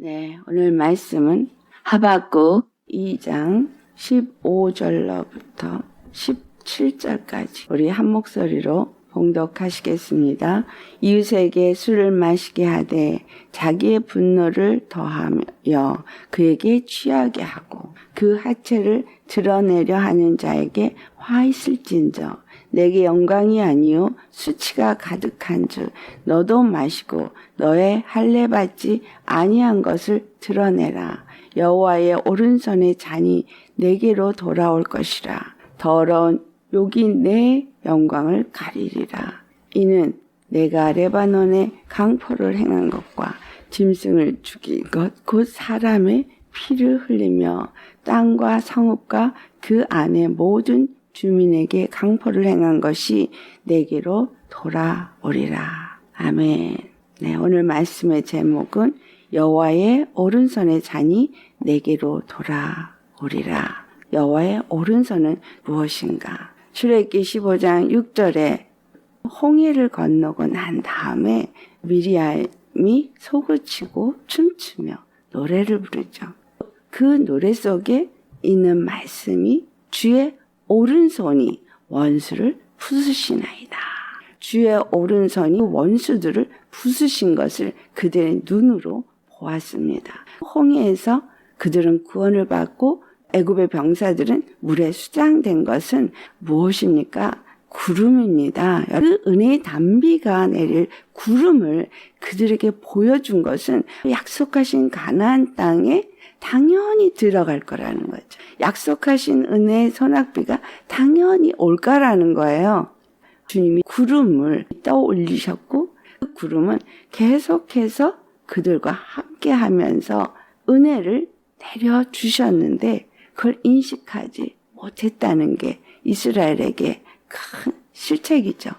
네, 오늘 말씀은 하박국 2장 15절로부터 17절까지 우리 한 목소리로 봉독하시겠습니다. 이웃에게 술을 마시게 하되 자기의 분노를 더하며 그에게 취하게 하고 그 하체를 드러내려 하는 자에게 화 있을진저 내게 영광이 아니요 수치가 가득한즉 너도 마시고 너의 할례 받지 아니한 것을 드러내라. 여호와의 오른손의 잔이 내게로 돌아올 것이라. 더러운 욕이 내 영광을 가리리라. 이는 내가 레바논에 강포를 행한 것과 짐승을 죽인 것 곧 사람의 피를 흘리며 땅과 성읍과 그 안의 모든 주민에게 강포를 행한 것이 내게로 돌아오리라. 아멘. 네, 오늘 말씀의 제목은 여호와의 오른손의 잔이 내게로 돌아오리라. 여호와의 오른손은 무엇인가? 출애굽기 15장 6절에 홍해를 건너고 난 다음에 미리암이 속을 치고 춤추며 노래를 부르죠. 그 노래 속에 있는 말씀이 주의 오른손이 원수를 부수시나이다. 주의 오른손이 원수들을 부수신 것을 그들의 눈으로 보았습니다. 홍해에서 그들은 구원을 받고 애굽의 병사들은 물에 수장된 것은 무엇입니까? 구름입니다. 그 은혜의 단비가 내릴 구름을 그들에게 보여준 것은 약속하신 가나안 땅에 당연히 들어갈 거라는 거죠. 약속하신 은혜의 소낙비가 당연히 올 거라는 거예요. 주님이 구름을 떠올리셨고 그 구름은 계속해서 그들과 함께 하면서 은혜를 내려주셨는데 그걸 인식하지 못했다는 게 이스라엘에게 큰 실책이죠.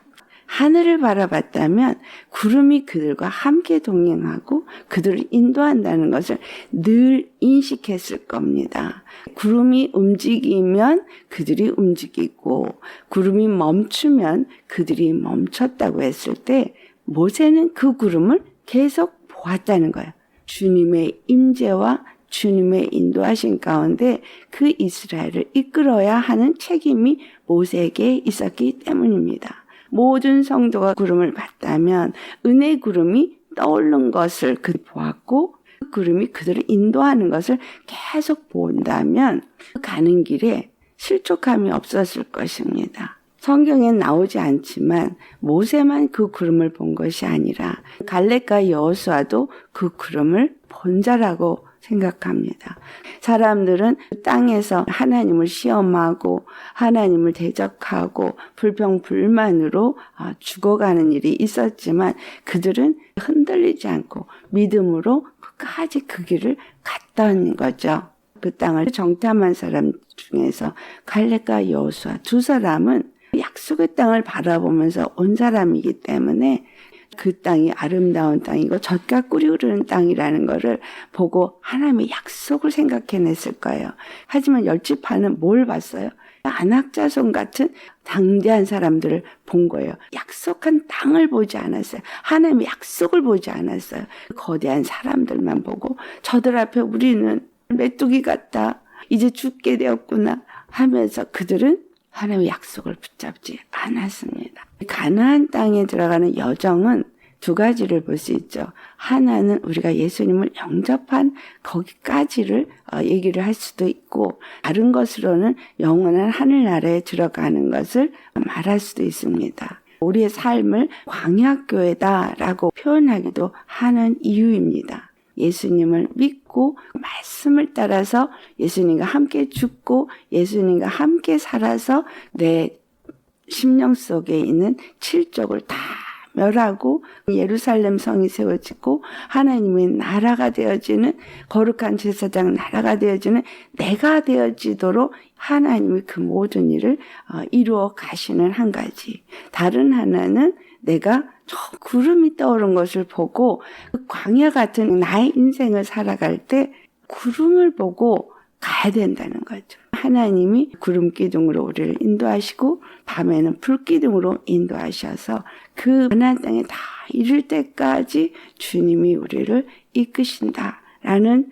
하늘을 바라봤다면 구름이 그들과 함께 동행하고 그들을 인도한다는 것을 늘 인식했을 겁니다. 구름이 움직이면 그들이 움직이고 구름이 멈추면 그들이 멈췄다고 했을 때 모세는 그 구름을 계속 보았다는 거예요. 주님의 임재와 주님의 인도하신 가운데 그 이스라엘을 이끌어야 하는 책임이 모세에게 있었기 때문입니다. 모든 성도가 구름을 봤다면 은혜 구름이 떠오른 것을 그들이 보았고 그 구름이 그들을 인도하는 것을 계속 본다면 가는 길에 실족함이 없었을 것입니다. 성경엔 나오지 않지만 모세만 그 구름을 본 것이 아니라 갈렙과 여호수아도 그 구름을 본 자라고 생각합니다. 사람들은 땅에서 하나님을 시험하고 하나님을 대적하고 불평불만으로 죽어가는 일이 있었지만 그들은 흔들리지 않고 믿음으로 끝까지 그 길을 갔던 거죠. 그 땅을 정탐한 사람 중에서 갈렙과 여호수아 두 사람은 약속의 땅을 바라보면서 온 사람이기 때문에 그 땅이 아름다운 땅이고 젖과 꿀이 흐르는 땅이라는 것을 보고 하나님의 약속을 생각해냈을 거예요. 하지만 열지파는 뭘 봤어요? 안악자손 같은 당대한 사람들을 본 거예요. 약속한 땅을 보지 않았어요. 하나님의 약속을 보지 않았어요. 거대한 사람들만 보고 저들 앞에 우리는 메뚜기 같다. 이제 죽게 되었구나 하면서 그들은 하나님의 약속을 붙잡지 않았습니다. 가나안 땅에 들어가는 여정은 두 가지를 볼 수 있죠. 하나는 우리가 예수님을 영접한 거기까지를 얘기를 할 수도 있고 다른 것으로는 영원한 하늘나라에 들어가는 것을 말할 수도 있습니다. 우리의 삶을 광야교회다라고 표현하기도 하는 이유입니다. 예수님을 믿고 말씀을 따라서 예수님과 함께 죽고 예수님과 함께 살아서 내 심령 속에 있는 칠족을 다 멸하고 예루살렘 성이 세워지고 하나님의 나라가 되어지는 거룩한 제사장 나라가 되어지는 내가 되어지도록 하나님이 그 모든 일을 이루어 가시는 한 가지. 다른 하나는 내가 저 구름이 떠오른 것을 보고 그 광야 같은 나의 인생을 살아갈 때 구름을 보고 가야 된다는 거죠. 하나님이 구름 기둥으로 우리를 인도하시고 밤에는 불 기둥으로 인도하셔서 그 가나안 땅에 다 이를 때까지 주님이 우리를 이끄신다 라는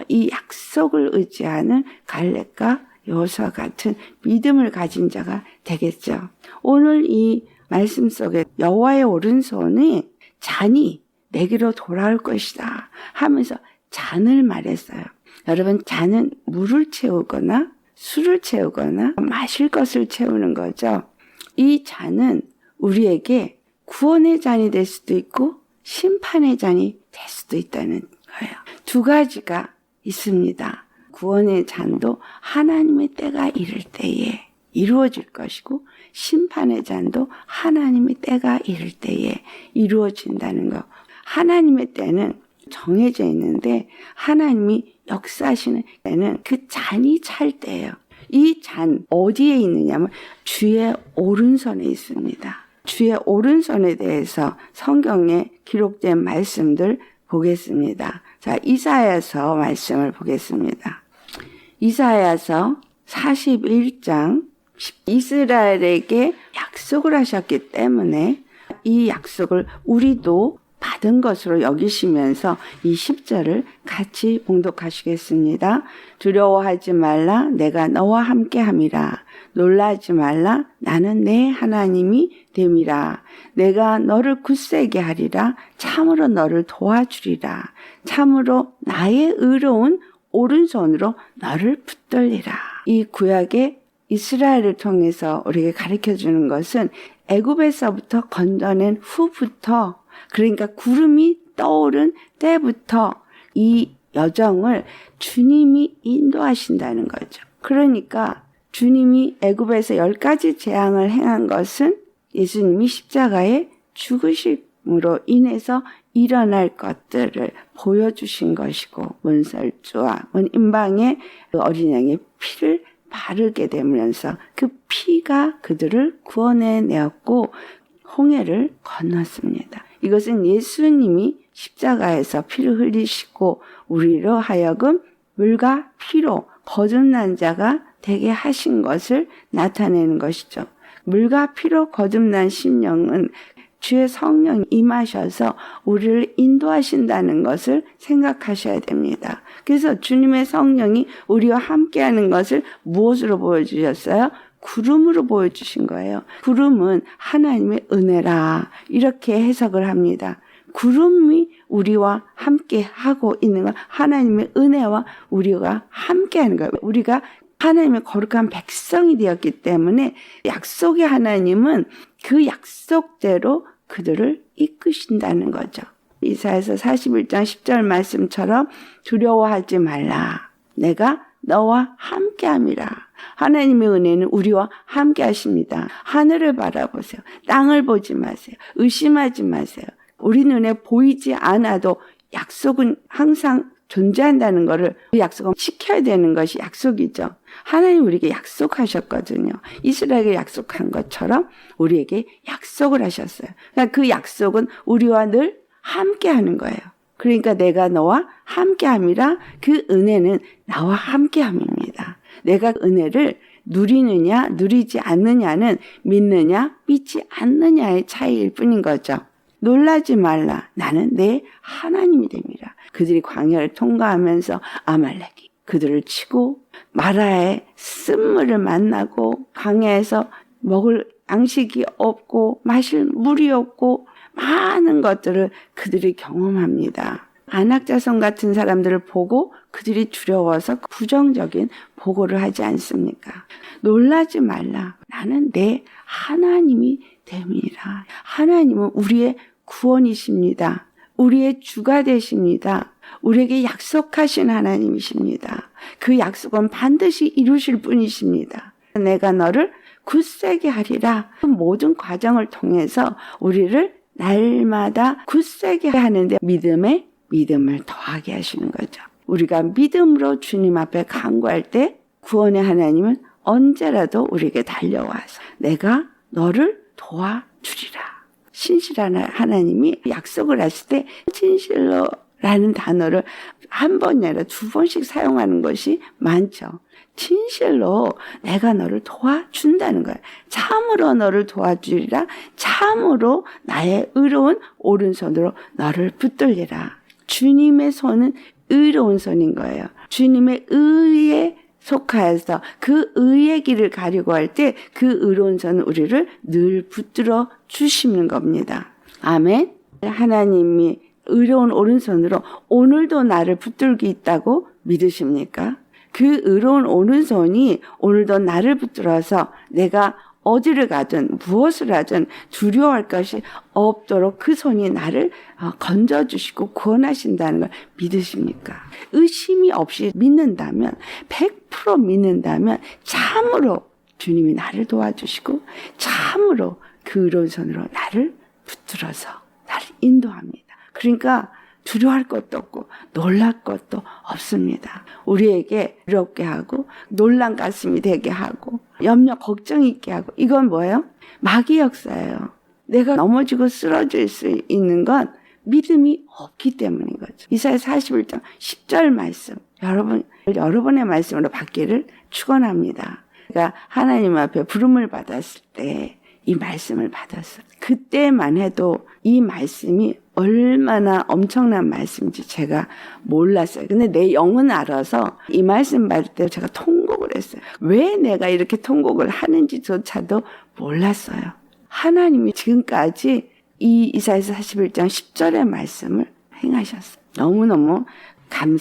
이 약속을 의지하는 갈렙과 여호수아 같은 믿음을 가진 자가 되겠죠. 오늘 이 말씀 속에 여호와의 오른손이 잔이 내게로 돌아올 것이다 하면서 잔을 말했어요. 여러분, 잔은 물을 채우거나 술을 채우거나 마실 것을 채우는 거죠. 이 잔은 우리에게 구원의 잔이 될 수도 있고 심판의 잔이 될 수도 있다는 거예요. 두 가지가 있습니다. 구원의 잔도 하나님의 때가 이를 때에 이루어질 것이고 심판의 잔도 하나님의 때가 이를 때에 이루어진다는 거. 하나님의 때는 정해져 있는데 하나님이 역사하시는 때는 그 잔이 찰 때예요. 이 잔 어디에 있느냐면 주의 오른손에 있습니다. 주의 오른손에 대해서 성경에 기록된 말씀들 보겠습니다. 자, 이사야서 말씀을 보겠습니다. 이사야서 41장 이스라엘에게 약속을 하셨기 때문에 이 약속을 우리도 받은 것으로 여기시면서 이 10절을 같이 봉독하시겠습니다. 두려워하지 말라, 내가 너와 함께함이라. 놀라지 말라, 나는 내 하나님이 됨이라. 내가 너를 굳세게 하리라. 참으로 너를 도와주리라. 참으로 나의 의로운 오른손으로 너를 붙들리라. 이 구약의 이스라엘을 통해서 우리에게 가르쳐주는 것은 애굽에서부터 건져낸 후부터, 그러니까 구름이 떠오른 때부터 이 여정을 주님이 인도하신다는 거죠. 그러니까 주님이 애굽에서 10가지 재앙을 행한 것은 예수님이 십자가에 죽으심으로 인해서 일어날 것들을 보여주신 것이고, 문설주와 문임방의 어린 양의 피를 바르게 되면서 그 피가 그들을 구원해 내었고 홍해를 건넜습니다. 이것은 예수님이 십자가에서 피를 흘리시고 우리로 하여금 물과 피로 거듭난 자가 되게 하신 것을 나타내는 것이죠. 물과 피로 거듭난 심령은 주의 성령이 임하셔서 우리를 인도하신다는 것을 생각하셔야 됩니다. 그래서 주님의 성령이 우리와 함께하는 것을 무엇으로 보여주셨어요? 구름으로 보여주신 거예요. 구름은 하나님의 은혜라, 이렇게 해석을 합니다. 구름이 우리와 함께 하고 있는 건 하나님의 은혜와 우리가 함께 하는 거예요. 우리가 하나님의 거룩한 백성이 되었기 때문에 약속의 하나님은 그 약속대로 그들을 이끄신다는 거죠. 이사야서 41장 10절 말씀처럼 두려워하지 말라. 내가 너와 함께함이라. 하나님의 은혜는 우리와 함께 하십니다. 하늘을 바라보세요. 땅을 보지 마세요. 의심하지 마세요. 우리 눈에 보이지 않아도 약속은 항상 존재한다는 것을, 그 약속은 지켜야 되는 것이 약속이죠. 하나님 우리에게 약속하셨거든요. 이스라엘에게 약속한 것처럼 우리에게 약속을 하셨어요. 그러니까 그 약속은 우리와 늘 함께 하는 거예요. 그러니까 내가 너와 함께함이라, 그 은혜는 나와 함께함입니다. 내가 은혜를 누리느냐 누리지 않느냐는 믿느냐 믿지 않느냐의 차이일 뿐인 거죠. 놀라지 말라, 나는 내 하나님이 됨이라. 그들이 광야를 통과하면서 아말렉이 그들을 치고 마라에 쓴물을 만나고 광야에서 먹을 양식이 없고 마실 물이 없고 많은 것들을 그들이 경험합니다. 안악자손 같은 사람들을 보고 그들이 두려워서 부정적인 보고를 하지 않습니까? 놀라지 말라, 나는 내 하나님이 됨이라. 하나님은 우리의 구원이십니다. 우리의 주가 되십니다. 우리에게 약속하신 하나님이십니다. 그 약속은 반드시 이루실 분이십니다. 내가 너를 굳세게 하리라. 그 모든 과정을 통해서 우리를 날마다 굳세게 하는데 믿음을 더하게 하시는 거죠. 우리가 믿음으로 주님 앞에 간구할 때 구원의 하나님은 언제라도 우리에게 달려와서 내가 너를 도와주리라. 신실한 하나님이 약속을 하실 때 진실로라는 단어를 한 번이 아니라 두 번씩 사용하는 것이 많죠. 진실로 내가 너를 도와준다는 거예요. 참으로 너를 도와주리라. 참으로 나의 의로운 오른손으로 너를 붙들리라. 주님의 손은 의로운 손인 거예요. 주님의 의에 속하여서 그 의의 길을 가려고 할 때 그 의로운 손은 우리를 늘 붙들어 주시는 겁니다. 아멘. 하나님이 의로운 오른손으로 오늘도 나를 붙들고 있다고 믿으십니까? 그 의로운 오른손이 오늘도 나를 붙들어서 내가 어디를 가든 무엇을 하든 두려워할 것이 없도록 그 손이 나를 건져주시고 구원하신다는 걸 믿으십니까? 의심이 없이 믿는다면, 100% 믿는다면 참으로 주님이 나를 도와주시고 참으로 그 의로운 손으로 나를 붙들어서 나를 인도합니다. 그러니까 두려워할 것도 없고 놀랄 것도 없습니다. 우리에게 두렵게 하고 놀란 가슴이 되게 하고 염려 걱정 있게 하고 이건 뭐예요? 마귀 역사예요. 내가 넘어지고 쓰러질 수 있는 건 믿음이 없기 때문인 거죠. 이사야 41장 10절 말씀 여러분의 말씀으로 받기를 축원합니다. 그러니까 하나님 앞에 부름을 받았을 때 이 말씀을 받았어요. 그때만 해도 이 말씀이 얼마나 엄청난 말씀인지 제가 몰랐어요. 근데 내 영은 알아서 이 말씀 받을 때 제가 통곡을 했어요. 왜 내가 이렇게 통곡을 하는지조차도 몰랐어요. 하나님이 지금까지 이 이사야서 41장 10절의 말씀을 행하셨어요. 너무너무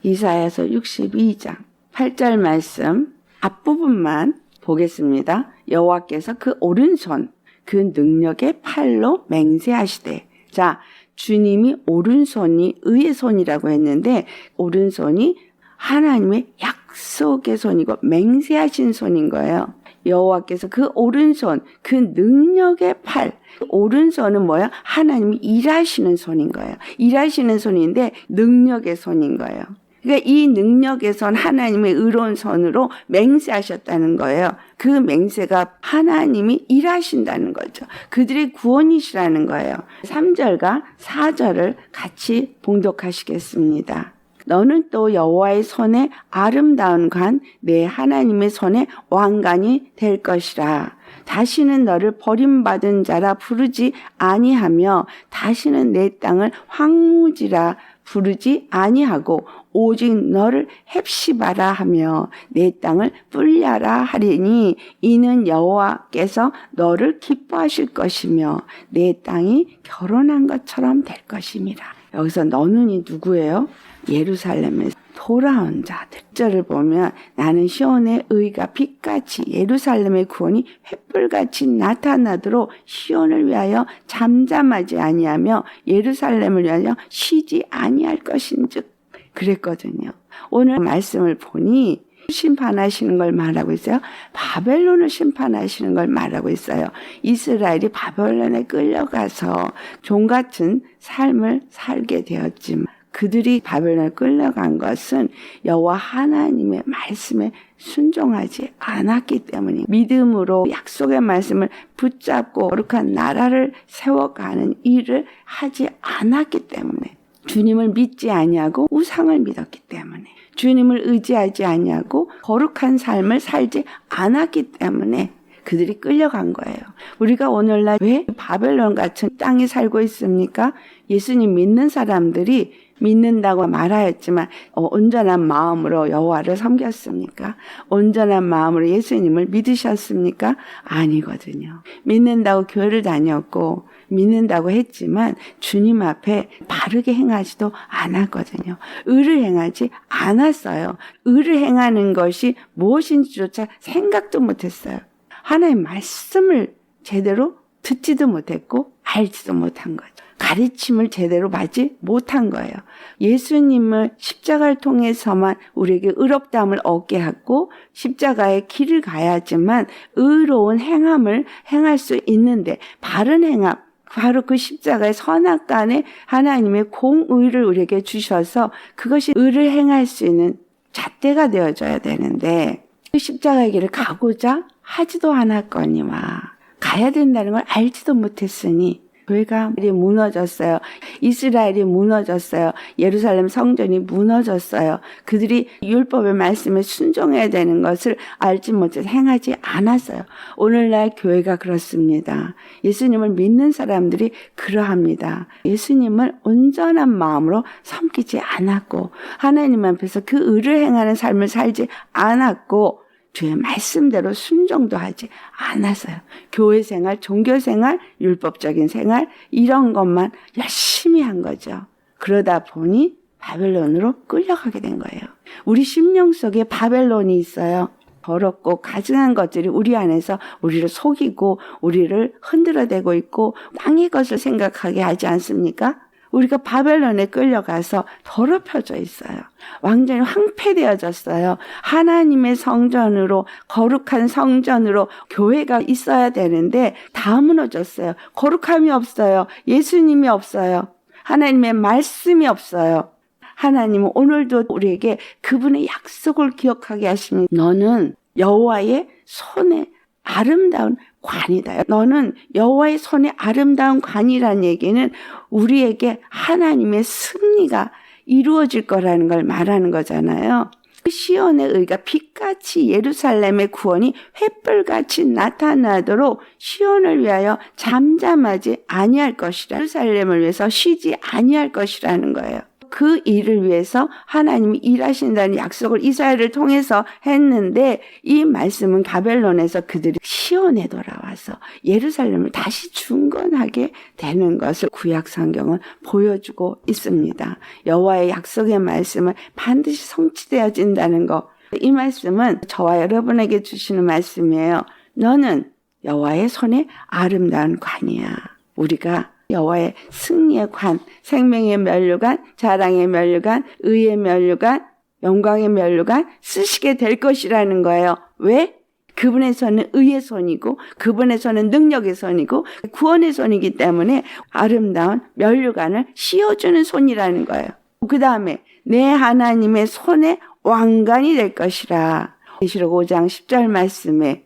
이사야서 62장 8절 말씀 앞부분만 보겠습니다. 여호와께서 그 오른손 그 능력의 팔로 맹세하시되. 자, 주님이 오른손이 의의 손이라고 했는데 오른손이 하나님의 약속의 손이고 맹세하신 손인 거예요. 여호와께서 그 오른손, 그 능력의 팔, 오른손은 뭐예요? 하나님이 일하시는 손인 거예요. 일하시는 손인데 능력의 손인 거예요. 그러니까 이 능력의 손, 하나님의 의로운 손으로 맹세하셨다는 거예요. 그 맹세가 하나님이 일하신다는 거죠. 그들의 구원이시라는 거예요. 3절과 4절을 같이 봉독하시겠습니다. 너는 또 여호와의 손에 아름다운 관, 내 하나님의 손에 왕관이 될 것이라. 다시는 너를 버림받은 자라 부르지 아니하며 다시는 내 땅을 황무지라 부르지 아니하고 오직 너를 헵시바라 하며 내 땅을 뿔야라 하리니 이는 여호와께서 너를 기뻐하실 것이며 내 땅이 결혼한 것처럼 될 것임이라. 여기서 너는이 누구예요? 예루살렘에 돌아온 자들. 1절을 보면 나는 시온의 의가 빛같이 예루살렘의 구원이 횃불같이 나타나도록 시온을 위하여 잠잠하지 아니하며 예루살렘을 위하여 쉬지 아니할 것인즉 그랬거든요. 오늘 말씀을 보니 심판하시는 걸 말하고 있어요. 바벨론을 심판하시는 걸 말하고 있어요. 이스라엘이 바벨론에 끌려가서 종같은 삶을 살게 되었지만 그들이 바벨론에 끌려간 것은 여호와 하나님의 말씀에 순종하지 않았기 때문에 믿음으로 약속의 말씀을 붙잡고 거룩한 나라를 세워가는 일을 하지 않았기 때문에 주님을 믿지 아니하고 우상을 믿었기 때문에 주님을 의지하지 아니하고 거룩한 삶을 살지 않았기 때문에 그들이 끌려간 거예요. 우리가 오늘날 왜 바벨론 같은 땅에 살고 있습니까? 예수님 믿는 사람들이 믿는다고 말하였지만 온전한 마음으로 여호와를 섬겼습니까? 온전한 마음으로 예수님을 믿으셨습니까? 아니거든요. 믿는다고 교회를 다녔고 믿는다고 했지만 주님 앞에 바르게 행하지도 않았거든요. 의를 행하지 않았어요. 의를 행하는 것이 무엇인지조차 생각도 못했어요. 하나님의 말씀을 제대로 듣지도 못했고 알지도 못한 거죠. 가르침을 제대로 받지 못한 거예요. 예수님을 십자가를 통해서만 우리에게 의롭다함을 얻게 하고 십자가의 길을 가야지만 의로운 행함을 행할 수 있는데 바른 행함, 바로 그 십자가의 선악간에 하나님의 공의를 우리에게 주셔서 그것이 의를 행할 수 있는 잣대가 되어줘야 되는데 그 십자가의 길을 가고자 하지도 않았거니와 가야 된다는 걸 알지도 못했으니 교회가 무너졌어요. 이스라엘이 무너졌어요. 예루살렘 성전이 무너졌어요. 그들이 율법의 말씀에 순종해야 되는 것을 알지 못해서 행하지 않았어요. 오늘날 교회가 그렇습니다. 예수님을 믿는 사람들이 그러합니다. 예수님을 온전한 마음으로 섬기지 않았고 하나님 앞에서 그 의를 행하는 삶을 살지 않았고 주의 말씀대로 순종도 하지 않았어요. 교회 생활, 종교 생활, 율법적인 생활 이런 것만 열심히 한 거죠. 그러다 보니 바벨론으로 끌려가게 된 거예요. 우리 심령 속에 바벨론이 있어요. 더럽고 가증한 것들이 우리 안에서 우리를 속이고 우리를 흔들어대고 있고 땅의 것을 생각하게 하지 않습니까? 우리가 바벨론에 끌려가서 더럽혀져 있어요. 완전히 황폐되어졌어요. 하나님의 성전으로, 거룩한 성전으로 교회가 있어야 되는데 다 무너졌어요. 거룩함이 없어요. 예수님이 없어요. 하나님의 말씀이 없어요. 하나님은 오늘도 우리에게 그분의 약속을 기억하게 하십니다. 너는 여호와의 손에 아름다운 관이다. 너는 여호와의 손에 아름다운 관이라는 얘기는 우리에게 하나님의 승리가 이루어질 거라는 걸 말하는 거잖아요. 시온의 의가 빛같이 예루살렘의 구원이 횃불같이 나타나도록 시온을 위하여 잠잠하지 아니할 것이라. 예루살렘을 위해서 쉬지 아니할 것이라는 거예요. 그 일을 위해서 하나님이 일하신다는 약속을 이스라엘을 통해서 했는데 이 말씀은 바벨론에서 그들이 시온에 돌아와서 예루살렘을 다시 중건하게 되는 것을 구약 성경은 보여주고 있습니다. 여호와의 약속의 말씀은 반드시 성취되어진다는 것. 이 말씀은 저와 여러분에게 주시는 말씀이에요. 너는 여호와의 손에 아름다운 관이야. 우리가 여호와의 승리의 관, 생명의 면류관, 자랑의 면류관, 의의 면류관, 영광의 면류관 쓰시게 될 것이라는 거예요. 왜? 그분의 손은 의의 손이고 그분의 손은 능력의 손이고 구원의 손이기 때문에 아름다운 면류관을 씌워주는 손이라는 거예요. 그 다음에 내 하나님의 손에 왕관이 될 것이라. 계시록 5장 10절 말씀에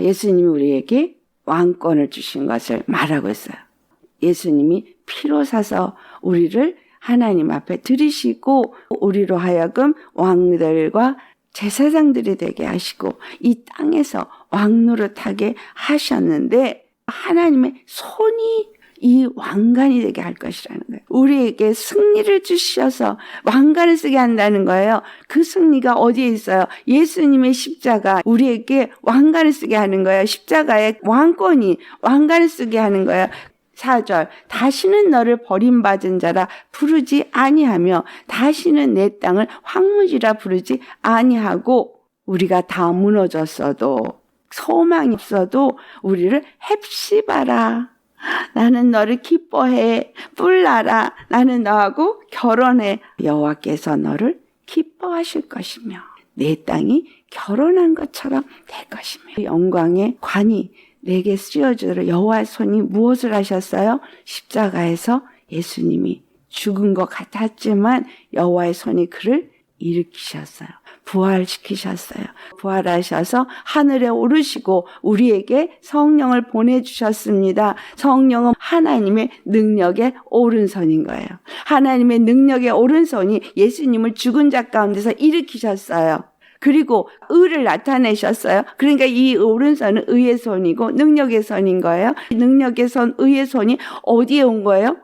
예수님이 우리에게 왕권을 주신 것을 말하고 있어요. 예수님이 피로 사서 우리를 하나님 앞에 들이시고 우리로 하여금 왕들과 제사장들이 되게 하시고 이 땅에서 왕노릇하게 하셨는데 하나님의 손이 이 왕관이 되게 할 것이라는 거예요. 우리에게 승리를 주셔서 왕관을 쓰게 한다는 거예요. 그 승리가 어디에 있어요? 예수님의 십자가 우리에게 왕관을 쓰게 하는 거예요. 십자가의 왕권이 왕관을 쓰게 하는 거예요. 4절 다시는 너를 버림받은 자라 부르지 아니하며 다시는 내 땅을 황무지라 부르지 아니하고 우리가 다 무너졌어도 소망이 없어도 우리를 헵시바라 나는 너를 기뻐해 뿔나라 나는 너하고 결혼해 여호와께서 너를 기뻐하실 것이며 내 땅이 결혼한 것처럼 될 것이며 영광의 관이 내게 씌워주도록 여호와의 손이 무엇을 하셨어요? 십자가에서 예수님이 죽은 것 같았지만 여호와의 손이 그를 일으키셨어요. 부활시키셨어요. 부활하셔서 하늘에 오르시고 우리에게 성령을 보내주셨습니다. 성령은 하나님의 능력의 오른손인 거예요. 하나님의 능력의 오른손이 예수님을 죽은 자 가운데서 일으키셨어요. 그리고 의를 나타내셨어요. 그러니까 이 오른손은 의의 손이고 능력의 손인 거예요. 능력의 손, 의의 손이 어디에 온 거예요?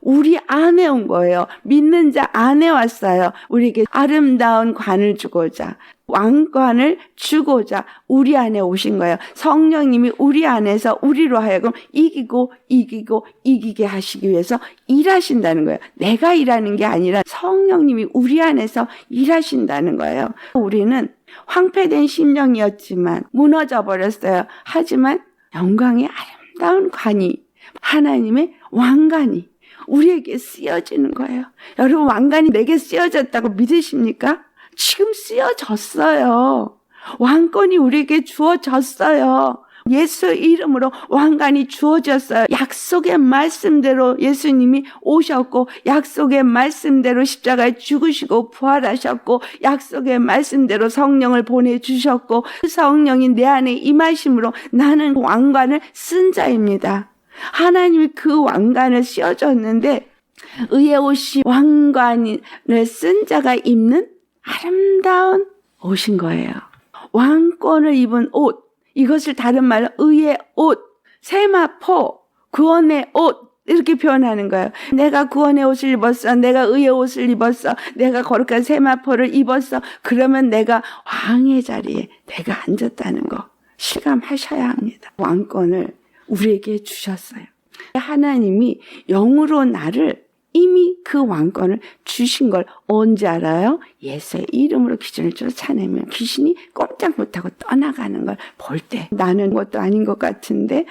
우리 안에 온 거예요. 믿는 자 안에 왔어요. 우리에게 아름다운 관을 주고자 왕관을 주고자 우리 안에 오신 거예요. 성령님이 우리 안에서 우리로 하여금 이기게 하시기 위해서 일하신다는 거예요. 내가 일하는 게 아니라 성령님이 우리 안에서 일하신다는 거예요. 우리는 황폐된 심령이었지만 무너져 버렸어요. 하지만 영광의 아름다운 관이 하나님의 왕관이 우리에게 쓰여지는 거예요. 여러분 왕관이 내게 쓰여졌다고 믿으십니까? 지금 쓰여졌어요. 왕권이 우리에게 주어졌어요. 예수 이름으로 왕관이 주어졌어요. 약속의 말씀대로 예수님이 오셨고 약속의 말씀대로 십자가에 죽으시고 부활하셨고 약속의 말씀대로 성령을 보내주셨고 그 성령이 내 안에 임하심으로 나는 왕관을 쓴 자입니다. 하나님이 그 왕관을 씌워줬는데 의의 옷이 왕관을 쓴 자가 입는 아름다운 옷인 거예요. 왕권을 입은 옷, 이것을 다른 말로 의의 옷, 세마포, 구원의 옷 이렇게 표현하는 거예요. 내가 구원의 옷을 입었어. 내가 의의 옷을 입었어. 내가 거룩한 세마포를 입었어. 그러면 내가 왕의 자리에 내가 앉았다는 거 실감하셔야 합니다. 왕권을 우리에게 주셨어요. 하나님이 영으로 나를 이미 그 왕권을 주신 걸 언제 알아요? 예수의 이름으로 귀신을 쫓아내면 귀신이 꼼짝 못하고 떠나가는 걸 볼 때 나는 것도 아닌 것 같은데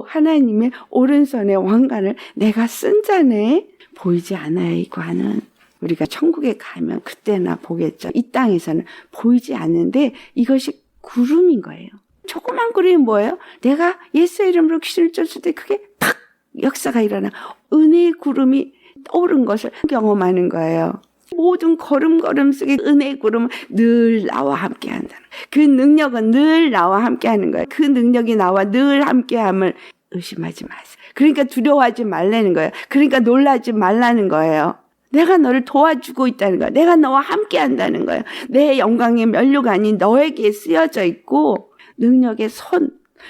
하나님의 오른손의 왕관을 내가 쓴 자네. 보이지 않아요. 이거는 우리가 천국에 가면 그때나 보겠죠. 이 땅에서는 보이지 않는데 이것이 구름인 거예요. 조그만 구름이 뭐예요? 내가 예수의 이름으로 귀신을 쫓을 때 그게 탁 역사가 일어나 은혜의 구름이 떠오른 것을 경험하는 거예요. 모든 걸음걸음 속에 은혜의 구름은 늘 나와 함께 한다는 거예요. 그 능력은 늘 나와 함께 하는 거예요. 그 능력이 나와 늘 함께함을 의심하지 마세요. 그러니까 두려워하지 말라는 거예요. 그러니까 놀라지 말라는 거예요. 내가 너를 도와주고 있다는 거예요. 내가 너와 함께 한다는 거예요. 내 영광의 면류관이 너에게 쓰여져 있고 능력의 손,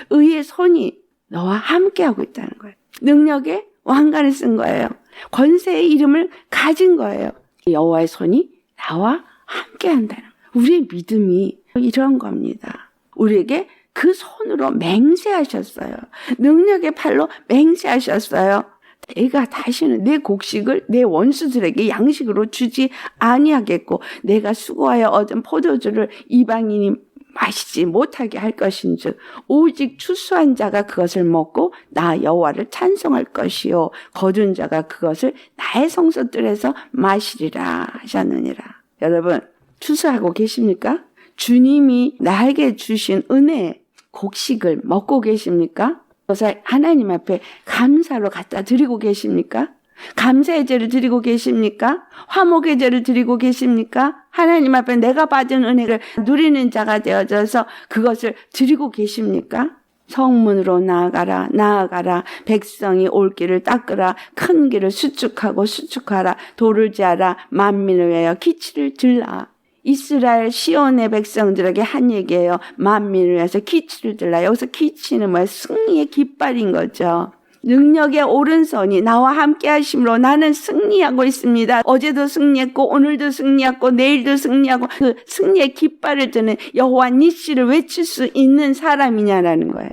의의 손이 너와 함께하고 있다는 거예요. 능력의 왕관을 쓴 거예요. 권세의 이름을 가진 거예요. 여호와의 손이 나와 함께한다는 거예요. 우리의 믿음이 이런 겁니다. 우리에게 그 손으로 맹세하셨어요. 능력의 팔로 맹세하셨어요. 내가 다시는 내 곡식을 내 원수들에게 양식으로 주지 아니하겠고 내가 수고하여 얻은 포도주를 이방인이 마시지 못하게 할 것인즉 오직 추수한 자가 그것을 먹고 나 여호와를 찬송할 것이요 거둔 자가 그것을 나의 성소들에서 마시리라 하셨느니라. 여러분 추수하고 계십니까? 주님이 나에게 주신 은혜 곡식을 먹고 계십니까? 그것을 하나님 앞에 감사로 갖다 드리고 계십니까? 감사의 제를 드리고 계십니까? 화목의 제를 드리고 계십니까? 하나님 앞에 내가 받은 은혜를 누리는 자가 되어져서 그것을 드리고 계십니까? 성문으로 나아가라 나아가라 백성이 올 길을 닦으라 큰 길을 수축하고 수축하라 돌을 재하라 만민을 위하여 기치를 들라. 이스라엘 시온의 백성들에게 한 얘기예요. 만민을 위해서 기치를 들라. 여기서 기치는 뭐예요? 승리의 깃발인 거죠. 능력의 오른손이 나와 함께 하심으로 나는 승리하고 있습니다. 어제도 승리했고 오늘도 승리했고 내일도 승리하고 그 승리의 깃발을 드는 여호와 니시를 외칠 수 있는 사람이냐라는 거예요.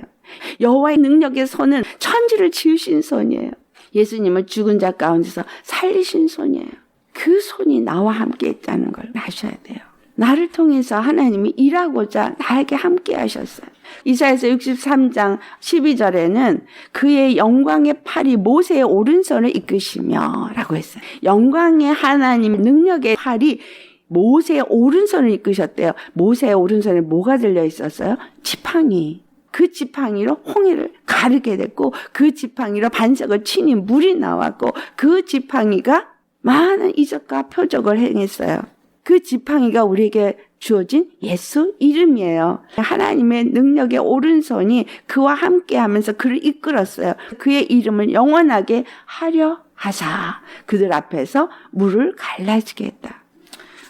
여호와의 능력의 손은 천지를 지으신 손이에요. 예수님을 죽은 자 가운데서 살리신 손이에요. 그 손이 나와 함께 있다는 걸 아셔야 돼요. 나를 통해서 하나님이 일하고자 나에게 함께 하셨어요. 이사야서 63장 12절에는 그의 영광의 팔이 모세의 오른손을 이끄시며 라고 했어요. 영광의 하나님 능력의 팔이 모세의 오른손을 이끄셨대요. 모세의 오른손에 뭐가 들려 있었어요? 지팡이. 그 지팡이로 홍해를 가르게 됐고 그 지팡이로 반석을 치니 물이 나왔고 그 지팡이가 많은 이적과 표적을 행했어요. 그 지팡이가 우리에게 주어진 예수 이름이에요. 하나님의 능력의 오른손이 그와 함께하면서 그를 이끌었어요. 그의 이름을 영원하게 하려 하사 그들 앞에서 물을 갈라지게 했다.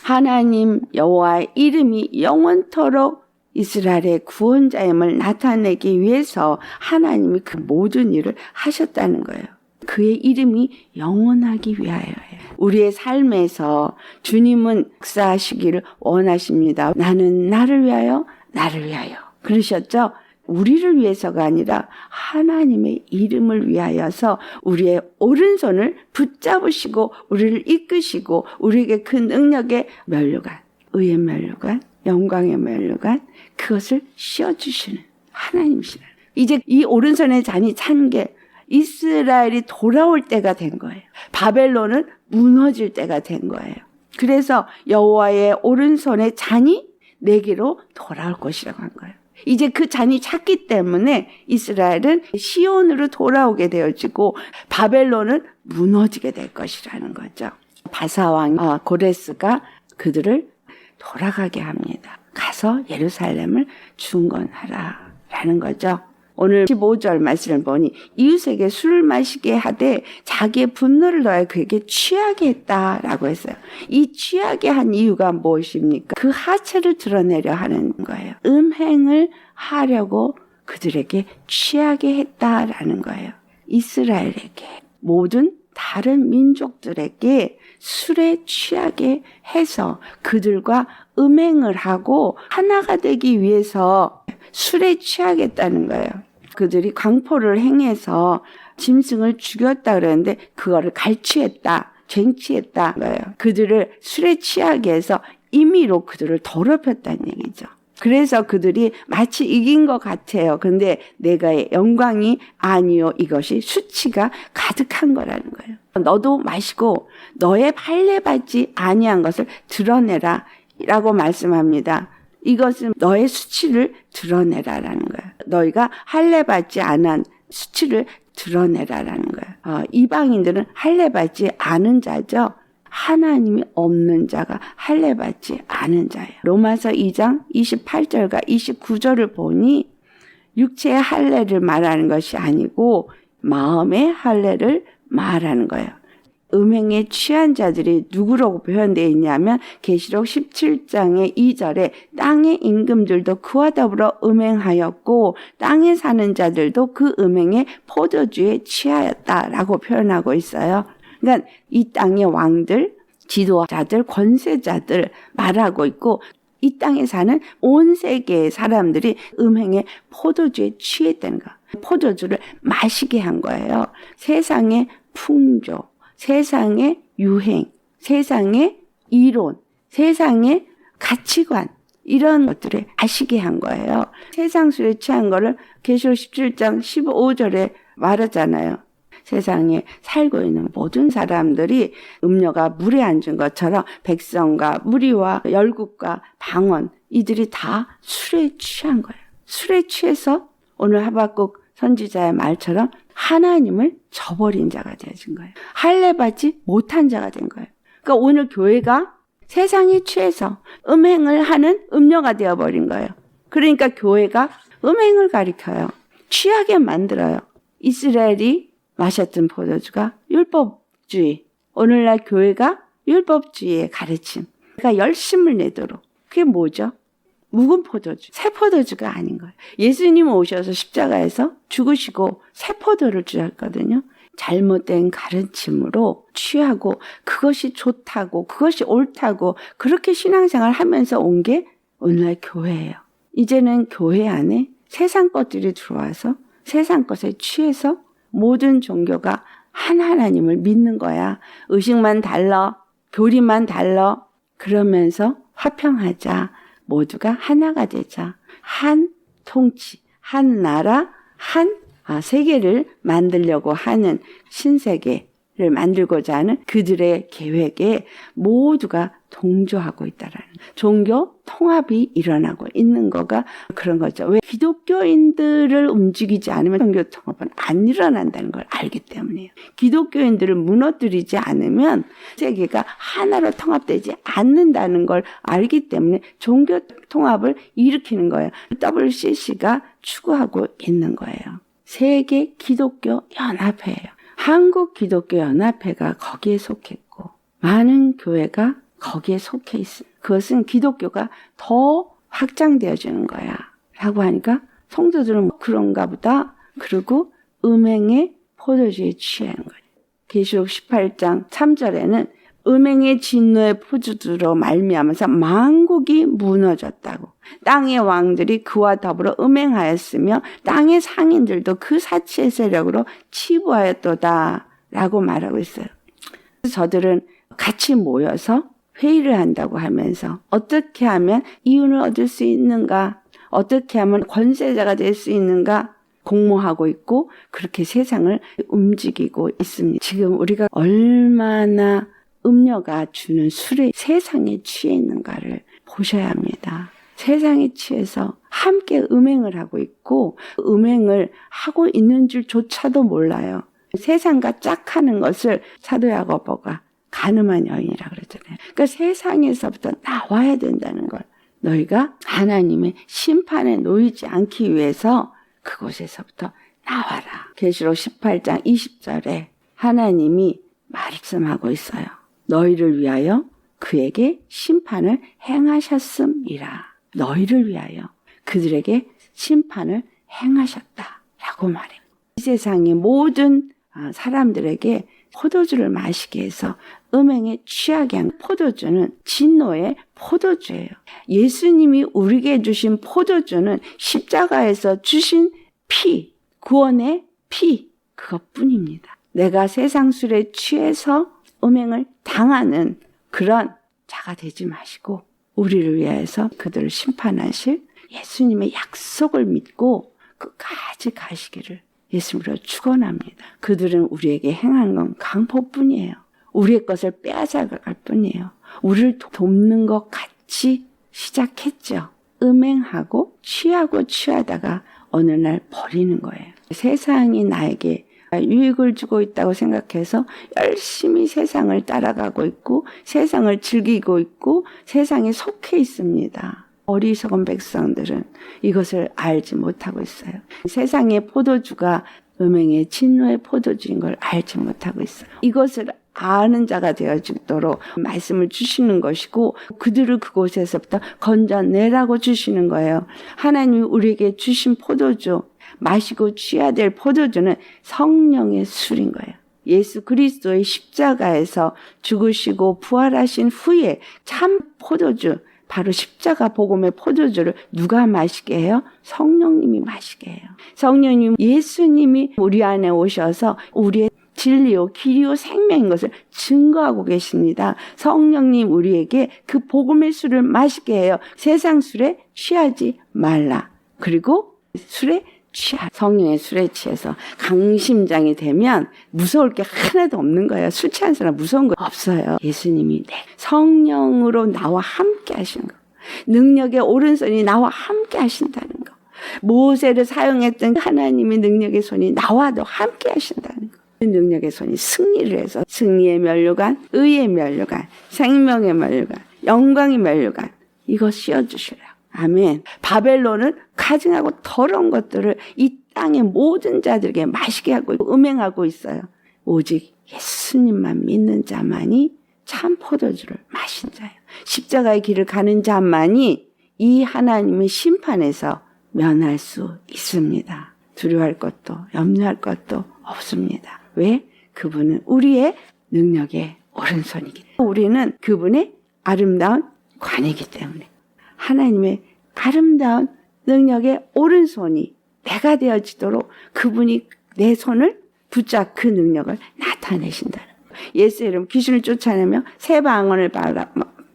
하나님 여호와의 이름이 영원토록 이스라엘의 구원자임을 나타내기 위해서 하나님이 그 모든 일을 하셨다는 거예요. 그의 이름이 영원하기 위하여예요. 우리의 삶에서 주님은 역사하시기를 원하십니다. 나는 나를 위하여 그러셨죠? 우리를 위해서가 아니라 하나님의 이름을 위하여서 우리의 오른손을 붙잡으시고 우리를 이끄시고 우리에게 그 능력의 면류관, 의의 면류관, 영광의 면류관 그것을 씌워주시는 하나님이시라. 이제 이 오른손의 잔이 찬 게 이스라엘이 돌아올 때가 된 거예요. 바벨론은 무너질 때가 된 거예요. 그래서 여호와의 오른손의 잔이 내게로 돌아올 것이라고 한 거예요. 이제 그 잔이 찼기 때문에 이스라엘은 시온으로 돌아오게 되어지고 바벨론은 무너지게 될 것이라는 거죠. 바사왕 고레스가 그들을 돌아가게 합니다. 가서 예루살렘을 중건하라 라는 거죠. 오늘 15절 말씀을 보니 이웃에게 술을 마시게 하되 자기의 분노를 더하여 그에게 취하게 했다라고 했어요. 이 취하게 한 이유가 무엇입니까? 그 하체를 드러내려 하는 거예요. 음행을 하려고 그들에게 취하게 했다라는 거예요. 이스라엘에게, 모든 다른 민족들에게 술에 취하게 해서 그들과 음행을 하고 하나가 되기 위해서 술에 취하겠다는 거예요. 그들이 광포를 행해서 짐승을 죽였다 그랬는데 그거를 갈취했다, 쟁취했다 거예요. 그들을 술에 취하게 해서 임의로 그들을 더럽혔다는 얘기죠. 그래서 그들이 마치 이긴 것 같아요. 근데 내가의 영광이 아니요, 이것이 수치가 가득한 거라는 거예요. 너도 마시고 너의 할례받지 아니한 것을 드러내라 라고 말씀합니다. 이것은 너의 수치를 드러내라라는 거예요. 너희가 할례받지 않은 수치를 드러내라라는 거예요. 이방인들은 할례받지 않은 자죠. 하나님이 없는 자가 할례받지 않은 자예요. 로마서 2장 28절과 29절을 보니 육체의 할례를 말하는 것이 아니고 마음의 할례를 말하는 거예요. 음행에 취한 자들이 누구라고 표현되어 있냐면 계시록 17장의 2절에 땅의 임금들도 그와 더불어 음행하였고 땅에 사는 자들도 그 음행의 포도주에 취하였다라고 표현하고 있어요. 그러니까 이 땅의 왕들, 지도자들, 권세자들 말하고 있고 이 땅에 사는 온 세계의 사람들이 음행의 포도주에 취했다는 거. 포도주를 마시게 한 거예요. 세상의 풍조, 세상의 유행, 세상의 이론, 세상의 가치관 이런 것들을 아시게 한 거예요. 세상 술에 취한 거를 계시록 17장 15절에 말하잖아요. 세상에 살고 있는 모든 사람들이 음료가 물에 앉은 것처럼 백성과 무리와 열국과 방언 이들이 다 술에 취한 거예요. 술에 취해서 오늘 하박국 선지자의 말처럼 하나님을 저버린 자가 되어진 거예요. 할례받지 못한 자가 된 거예요. 그러니까 오늘 교회가 세상에 취해서 음행을 하는 음료가 되어버린 거예요. 그러니까 교회가 음행을 가리켜요. 취하게 만들어요. 이스라엘이 마셨던 포도주가 율법주의, 오늘날 교회가 율법주의의 가르침, 그러니까 열심을 내도록. 그게 뭐죠? 묵은 포도주, 새 포도주가 아닌 거예요. 예수님 오셔서 십자가에서 죽으시고 새 포도를 주셨거든요. 잘못된 가르침으로 취하고 그것이 좋다고 그것이 옳다고 그렇게 신앙생활 하면서 온 게 오늘날 교회예요. 이제는 교회 안에 세상 것들이 들어와서 세상 것에 취해서 모든 종교가 한 하나님을 믿는 거야. 의식만 달라, 교리만 달라. 그러면서 화평하자. 모두가 하나가 되자. 한 통치, 한 나라, 한 세계를 만들려고 하는 신세계를 만들고자 하는 그들의 계획에 모두가 동조하고 있다라는 종교 통합이 일어나고 있는 거가 그런 거죠. 왜 기독교인들을 움직이지 않으면 종교 통합은 안 일어난다는 걸 알기 때문이에요. 기독교인들을 무너뜨리지 않으면 세계가 하나로 통합되지 않는다는 걸 알기 때문에 종교 통합을 일으키는 거예요. WCC가 추구하고 있는 거예요. 세계 기독교 연합회예요. 한국 기독교 연합회가 거기에 속했고 많은 교회가 거기에 속해 있습니다. 그것은 기독교가 더 확장되어지는 거야 라고 하니까 성도들은 그런가 보다. 그리고 음행의 포도주에 취하는 거예요. 계시록 18장 3절에는 음행의 진노의 포도주로 말미암아서 만국이 무너졌다고. 땅의 왕들이 그와 더불어 음행하였으며 땅의 상인들도 그 사치의 세력으로 치부하였도다 라고 말하고 있어요. 저들은 같이 모여서 회의를 한다고 하면서 어떻게 하면 이윤을 얻을 수 있는가, 어떻게 하면 권세자가 될 수 있는가 공모하고 있고 그렇게 세상을 움직이고 있습니다. 지금 우리가 얼마나 음료가 주는 술에 세상에 취해 있는가를 보셔야 합니다. 세상에 취해서 함께 음행을 하고 있고 음행을 하고 있는 줄조차도 몰라요. 세상과 짝하는 것을 사도 야고보가 가늠한 여인이라 그러잖아요. 그러니까 세상에서부터 나와야 된다는 걸. 너희가 하나님의 심판에 놓이지 않기 위해서 그곳에서부터 나와라. 계시록 18장 20절에 하나님이 말씀하고 있어요. 너희를 위하여 그에게 심판을 행하셨음이라. 너희를 위하여 그들에게 심판을 행하셨다라고 말해요. 이 세상의 모든 사람들에게 포도주를 마시게 해서 음행에 취하게 한 포도주는 진노의 포도주예요. 예수님이 우리에게 주신 포도주는 십자가에서 주신 피, 구원의 피, 그것뿐입니다. 내가 세상 술에 취해서 음행을 당하는 그런 자가 되지 마시고 우리를 위해서 그들을 심판하실 예수님의 약속을 믿고 끝까지 가시기를 예수님으로 축원합니다. 그들은 우리에게 행한 건 강포뿐이에요. 우리의 것을 빼앗아갈 뿐이에요. 우리를 돕는 것 같이 시작했죠. 음행하고 취하다가 어느 날 버리는 거예요. 세상이 나에게 유익을 주고 있다고 생각해서 열심히 세상을 따라가고 있고 세상을 즐기고 있고 세상에 속해 있습니다. 어리석은 백성들은 이것을 알지 못하고 있어요. 세상의 포도주가 음행의 진노의 포도주인 걸 알지 못하고 있어요. 이것을 아는 자가 되어지도록 말씀을 주시는 것이고 그들을 그곳에서부터 건져내라고 주시는 거예요. 하나님이 우리에게 주신 포도주, 마시고 취해야 될 포도주는 성령의 술인 거예요. 예수 그리스도의 십자가에서 죽으시고 부활하신 후에 참 포도주, 바로 십자가 복음의 포도주를 누가 마시게 해요? 성령님이 마시게 해요. 성령님, 예수님이 우리 안에 오셔서 우리의 진리요, 길이요, 생명인 것을 증거하고 계십니다. 성령님 우리에게 그 복음의 술을 마시게 해요. 세상 술에 취하지 말라. 그리고 성령의 술에 취해서 강심장이 되면 무서울 게 하나도 없는 거예요. 술 취한 사람 무서운 거 없어요. 예수님이 성령으로 나와 함께 하시는 거. 능력의 오른손이 나와 함께 하신다는 거. 모세를 사용했던 하나님의 능력의 손이 나와도 함께 하신다는 거. 능력의 손이 승리를 해서 승리의 면류관, 의의 면류관, 생명의 면류관, 영광의 면류관 이거 씌워주시라. 아멘. 바벨론은 가증하고 더러운 것들을 이 땅의 모든 자들에게 마시게 하고 음행하고 있어요. 오직 예수님만 믿는 자만이 참 포도주를 마신 자예요. 십자가의 길을 가는 자만이 이 하나님의 심판에서 면할 수 있습니다. 두려워할 것도 염려할 것도 없습니다. 왜? 그분은 우리의 능력의 오른손이기 때문에 우리는 그분의 아름다운 관이기 때문에 하나님의 아름다운 능력의 오른손이 내가 되어지도록 그분이 내 손을 붙잡 그 능력을 나타내신다는 거예요. 예수의 이름 귀신을 쫓아내며 새 방언을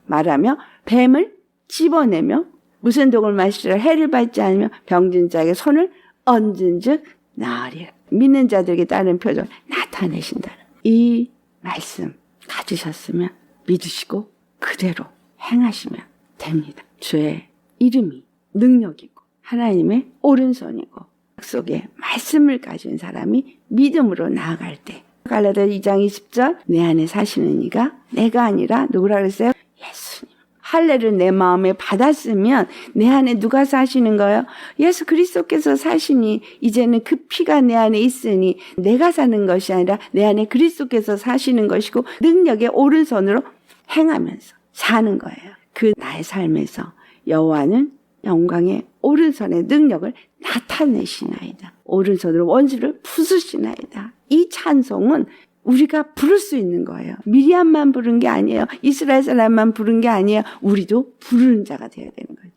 말하며 뱀을 집어내며 무슨 독을 마시라 해를 받지 않으며 병든 자에게 손을 얹은 즉 나으리라. 믿는 자들에게 다른 표정을 나타내신다는 이 말씀 가지셨으면 믿으시고 그대로 행하시면 됩니다. 주의 이름이 능력이고 하나님의 오른손이고 약속의 말씀을 가진 사람이 믿음으로 나아갈 때 갈라디아 2장 20절 내 안에 사시는 이가 내가 아니라 누구라 그랬어요? 예수님. 할례를 내 마음에 받았으면 내 안에 누가 사시는 거예요? 예수 그리스도께서 사시니 이제는 그 피가 내 안에 있으니 내가 사는 것이 아니라 내 안에 그리스도께서 사시는 것이고 능력의 오른손으로 행하면서 사는 거예요. 그 나의 삶에서 여호와는 영광의 오른손의 능력을 나타내시나이다. 오른손으로 원수를 부수시나이다. 이 찬송은 우리가 부를 수 있는 거예요. 미리암만 부른 게 아니에요. 이스라엘 사람만 부른 게 아니에요. 우리도 부르는 자가 되어야 되는 거예요.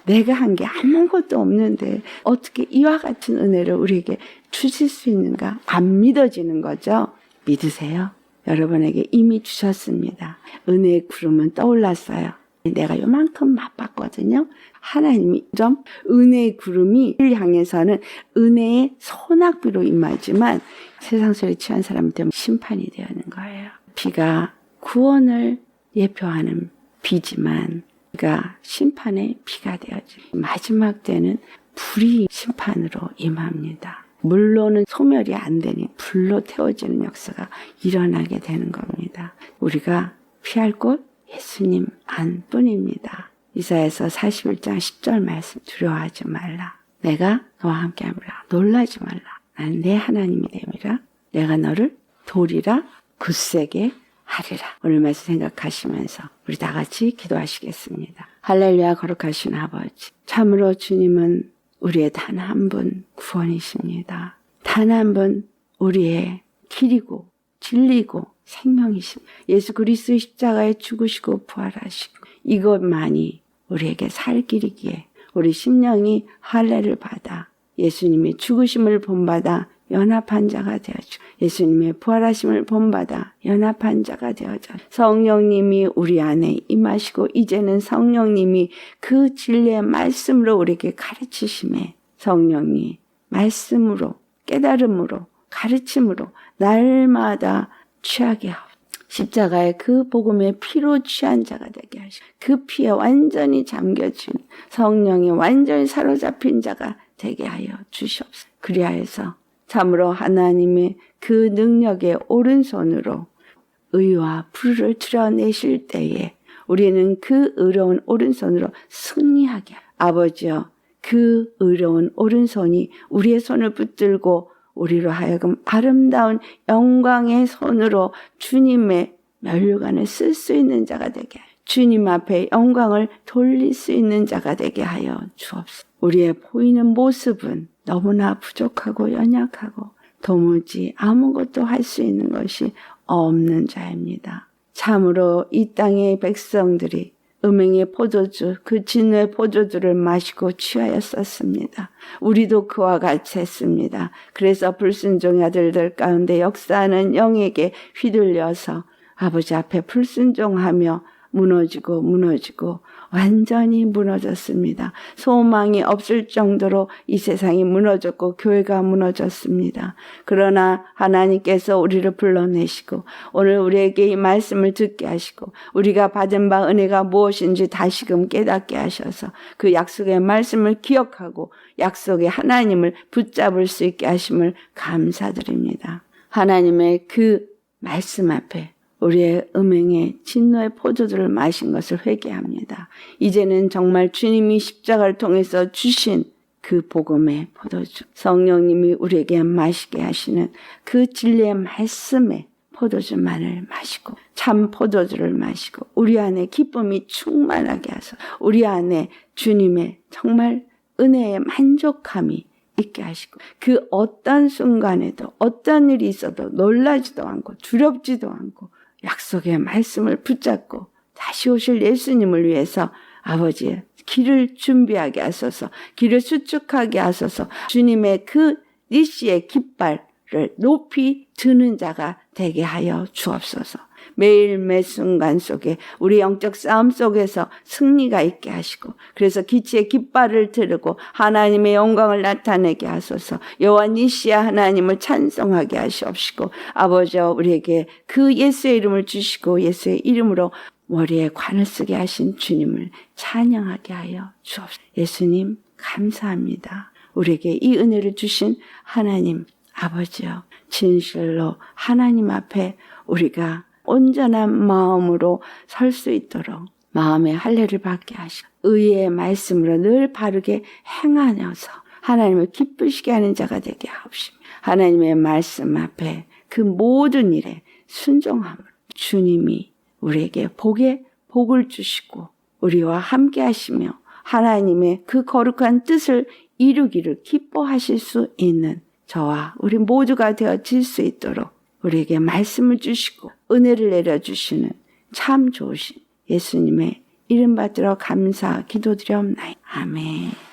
내가 한 게 아무것도 없는데 어떻게 이와 같은 은혜를 우리에게 주실 수 있는가? 안 믿어지는 거죠. 믿으세요. 여러분에게 이미 주셨습니다. 은혜의 구름은 떠올랐어요. 내가 요만큼 맛봤거든요. 하나님이 좀 은혜의 구름이 향해서는 은혜의 소낙비로 임하지만 세상 소리 취한 사람한테 심판이 되는 거예요. 비가 구원을 예표하는 비지만 비가 심판의 비가 되어지 마지막 때는 불이 심판으로 임합니다. 물로는 소멸이 안 되니 불로 태워지는 역사가 일어나게 되는 겁니다. 우리가 피할 곳 예수님 안뿐입니다. 이사야서 41장 10절 말씀 두려워하지 말라. 내가 너와 함께 함이라. 놀라지 말라. 나는 내 하나님이 됨이라. 내가 너를 도리라 굳세게 하리라. 오늘 말씀 생각하시면서 우리 다 같이 기도하시겠습니다. 할렐루야. 거룩하신 아버지, 참으로 주님은 우리의 단 한 분 구원이십니다. 단 한 분 우리의 길이고 진리고 생명이십니다. 예수 그리스도의 십자가에 죽으시고 부활하시고 이것만이 우리에게 살 길이기에 우리 심령이 할례를 받아 예수님의 죽으심을 본받아 연합한 자가 되어주고 예수님의 부활하심을 본받아 연합한 자가 되어져 성령님이 우리 안에 임하시고 이제는 성령님이 그 진리의 말씀으로 우리에게 가르치심에 성령이 말씀으로 깨달음으로 가르침으로 날마다 취하게 하고 십자가의 그 복음의 피로 취한 자가 되게 하시고 그 피에 완전히 잠겨진 성령이 완전히 사로잡힌 자가 되게 하여 주시옵소서. 그리하여서 참으로 하나님의 그 능력의 오른손으로 의와 불을 드러내실 때에 우리는 그 의로운 오른손으로 승리하게 아버지여 그 의로운 오른손이 우리의 손을 붙들고 우리로 하여금 아름다운 영광의 손으로 주님의 면류관을 쓸 수 있는 자가 되게 하여 주님 앞에 영광을 돌릴 수 있는 자가 되게 하여 주옵소서. 우리의 보이는 모습은 너무나 부족하고 연약하고 도무지 아무것도 할 수 있는 것이 없는 자입니다. 참으로 이 땅의 백성들이 음행의 포도주, 그 진노의 포도주를 마시고 취하였었습니다. 우리도 그와 같이 했습니다. 그래서 불순종의 아들들 가운데 역사하는 영에게 휘둘려서 아버지 앞에 불순종하며 무너지고 완전히 무너졌습니다. 소망이 없을 정도로 이 세상이 무너졌고 교회가 무너졌습니다. 그러나 하나님께서 우리를 불러내시고 오늘 우리에게 이 말씀을 듣게 하시고 우리가 받은 바 은혜가 무엇인지 다시금 깨닫게 하셔서 그 약속의 말씀을 기억하고 약속의 하나님을 붙잡을 수 있게 하심을 감사드립니다. 하나님의 그 말씀 앞에 우리의 음행의 진노의 포도주를 마신 것을 회개합니다. 이제는 정말 주님이 십자가를 통해서 주신 그 복음의 포도주, 성령님이 우리에게 마시게 하시는 그 진리의 말씀의 포도주만을 마시고 참 포도주를 마시고 우리 안에 기쁨이 충만하게 하소서. 우리 안에 주님의 정말 은혜의 만족함이 있게 하시고 그 어떤 순간에도 어떤 일이 있어도 놀라지도 않고 두렵지도 않고 약속의 말씀을 붙잡고 다시 오실 예수님을 위해서 아버지의 길을 준비하게 하소서. 길을 수축하게 하소서. 주님의 그 니시의 깃발을 높이 드는 자가 되게 하여 주옵소서. 매일 매 순간 속에 우리 영적 싸움 속에서 승리가 있게 하시고 그래서 기치의 깃발을 들고 하나님의 영광을 나타내게 하소서. 여호와 니시야 하나님을 찬송하게 하시옵시고 아버지여 우리에게 그 예수의 이름을 주시고 예수의 이름으로 머리에 관을 쓰게 하신 주님을 찬양하게 하여 주옵소서. 예수님 감사합니다. 우리에게 이 은혜를 주신 하나님 아버지여 진실로 하나님 앞에 우리가 온전한 마음으로 설 수 있도록 마음의 할례를 받게 하시고 의의 말씀으로 늘 바르게 행하여서 하나님을 기쁘시게 하는 자가 되게 하옵시며 하나님의 말씀 앞에 그 모든 일에 순종함으로 주님이 우리에게 복을 주시고 우리와 함께 하시며 하나님의 그 거룩한 뜻을 이루기를 기뻐하실 수 있는 저와 우리 모두가 되어질 수 있도록 우리에게 말씀을 주시고 은혜를 내려주시는 참 좋으신 예수님의 이름 받들어 감사 기도드려옵나이다. 아멘.